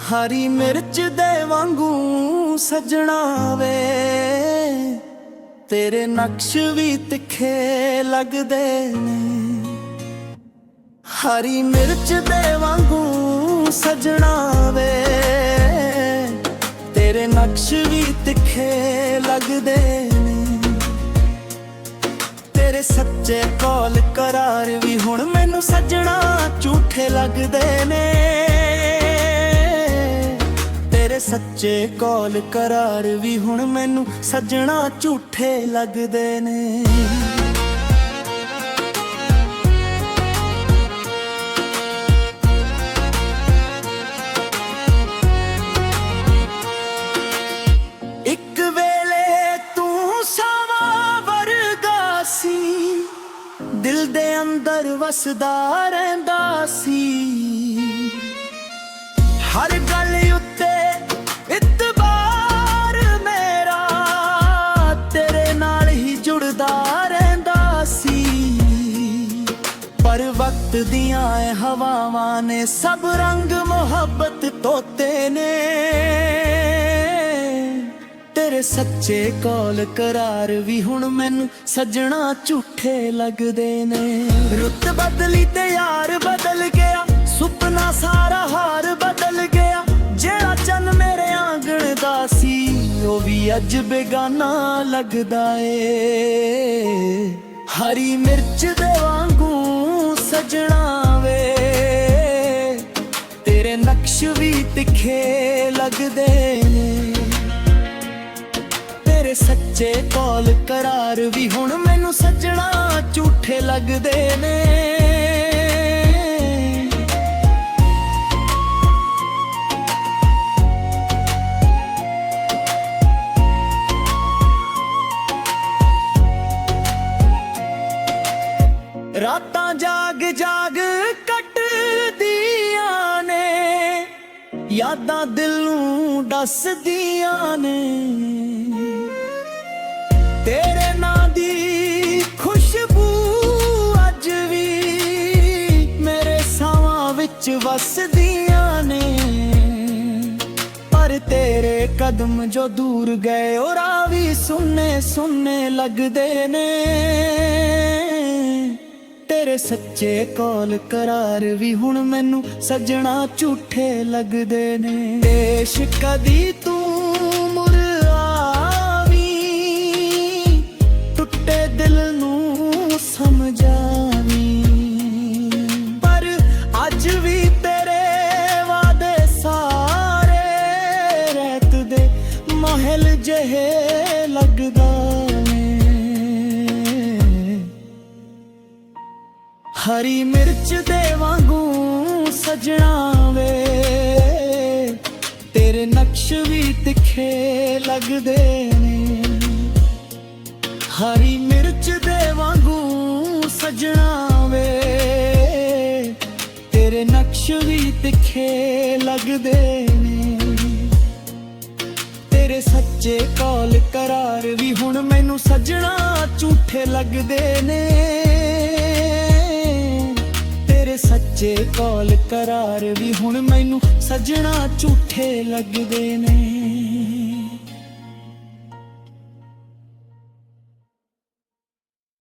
ਹਰੀ ਮਿਰਚ ਦੇ ਵਾਂਗੂ ਸਜਣਾ ਵੇ, ਤੇਰੇ ਨਕਸ਼ ਵੀ ਤਿੱਖੇ ਲੱਗਦੇ ਨੇ। ਹਰੀ ਮਿਰਚ ਦੇ ਵਾਂਗੂ ਸਜਣਾ ਵੇ, ਤੇਰੇ ਨਕਸ਼ ਵੀ ਤਿੱਖੇ ਲੱਗਦੇ ਨੇ। ਤੇਰੇ ਸੱਚੇ ਕੌਲ ਕਰਾਰ ਵੀ ਹੁਣ ਮੈਨੂੰ ਸੱਜਣਾ ਝੂਠੇ ਲੱਗਦੇ ਨੇ। ਤੇਰੇ ਸੱਚੇ ਕੌਲ ਕਰਾਰ ਵੀ ਹੁਣ ਮੈਨੂੰ ਸੱਜਣਾ ਝੂਠੇ ਲੱਗਦੇ ਨੇ। ਇੱਕ ਵੇਲੇ ਤੂੰ ਸਾਵਾਂ ਵਰਗਾ ਸੀ, ਦਿਲ ਦੇ ਅੰਦਰ ਵਸਦਾ ਰਹਿੰਦਾ ਸੀ। ਹਰ ਗੱਲ ਉੱਤੇ ਇਤਬਾਰ ਮੇਰਾ ਤੇਰੇ ਨਾਲ ਹੀ ਜੁੜਦਾ ਰਹਿੰਦਾ ਸੀ। ਪਰ ਵਕਤ ਦੀਆਂ ਹਵਾਵਾਂ ਨੇ ਸਭ ਰੰਗ ਮੁਹੱਬਤ ਧੋਤੇ ਨੇ। ਤੇਰੇ ਸੱਚੇ ਕੌਲ ਕਰਾਰ ਵੀ ਹੁਣ ਮੈਨੂੰ ਸੱਜਣਾ ਝੂਠੇ ਲੱਗਦੇ ਨੇ। ਰੁੱਤ ਬਦਲੀ ਤੇ ਯਾਰ ਬਦਲ ਗਿਆ, ਸੁਪਨਾ ਸਾਰਾ ਹਾਰ ਬਦਲ ਗਿਆ। ਜਿਹੜਾ ਚੰਨ ਮੇਰੇ ਆਂਗਣ ਦਾ ਸੀ ਉਹ ਵੀ ਅੱਜ ਬੇਗਾਨਾ ਲੱਗਦਾ ਏ। ਹਰੀ ਮਿਰਚ ਦੇ ਵਾਂਗੂ ਸਜਣਾ ਵੇ, ਤੇਰੇ ਨਕਸ਼ ਵੀ ਤਿੱਖੇ ਲੱਗਦੇ ਨੇ। ਤੇਰੇ ਸੱਚੇ ਕੌਲ ਕਰਾਰ ਵੀ ਹੁਣ ਮੈਨੂੰ ਸੱਜਣਾ ਝੂਠੇ ਲੱਗਦੇ ਨੇ। ਰਾਤਾਂ ਜਾਗ ਜਾਗ ਕੱਟਦੀਆਂ ਨੇ, ਯਾਦਾਂ ਦਿਲ ਨੂੰ ਦੱਸਦੀਆਂ ਨੇ। ਤੇਰੇ ਨਾਂ ਦੀ ਖੁਸ਼ਬੂ ਅੱਜ ਵੀ ਮੇਰੇ ਸਾਹਾਂ ਵਿੱਚ ਵਸਦੀਆਂ ਨੇ। ਪਰ ਤੇਰੇ ਕਦਮ ਜੋ ਦੂਰ ਗਏ ਉਹ ਰਾਹ ਵੀ ਸੁੰਨੇ ਸੁੰਨੇ ਲੱਗਦੇ ਨੇ। ਤੇਰੇ ਸੱਚੇ ਕੌਲ ਕਰਾਰ ਵੀ ਹੁਣ ਮੈਨੂੰ ਸੱਜਣਾ ਝੂਠੇ ਲੱਗਦੇ ਨੇ। ਦੇਸ਼ ਕਦੀ ਤੂੰ ਮੁੜ ਆਵੀਂ, ਟੁੱਟੇ ਦਿਲ ਨੂੰ ਸਮਝਾਵੀਂ। ਪਰ ਅੱਜ ਵੀ ਤੇਰੇ ਵਾਅਦੇ ਸਾਰੇ ਰਹਿਤ ਦੇ ਮਹਿਲ ਜਿਹੇ ਲੱਗਦਾ। ਹਰੀ ਮਿਰਚ ਦੇ ਵਾਂਗੂ ਸਜਣਾ ਵੇ, ਤੇਰੇ ਨਕਸ਼ ਵੀ ਤਿੱਖੇ ਲੱਗਦੇ ਨੇ। ਹਰੀ ਮਿਰਚ ਦੇ ਵਾਂਗੂ ਸਜਣਾ ਵੇ, ਤੇਰੇ ਨਕਸ਼ ਵੀ ਤਿੱਖੇ ਲੱਗਦੇ ਨੇ। ਤੇਰੇ ਸੱਚੇ ਕੌਲ ਕਰਾਰ ਵੀ ਹੁਣ ਮੈਨੂੰ ਸਜਣਾ ਝੂਠੇ ਲੱਗਦੇ ਨੇ। ਸੱਚੇ ਕੌਲ ਕਰਾਰ ਵੀ ਹੁਣ ਮੈਨੂੰ ਸੱਜਣਾ ਝੂਠੇ ਲੱਗਦੇ ਨੇ।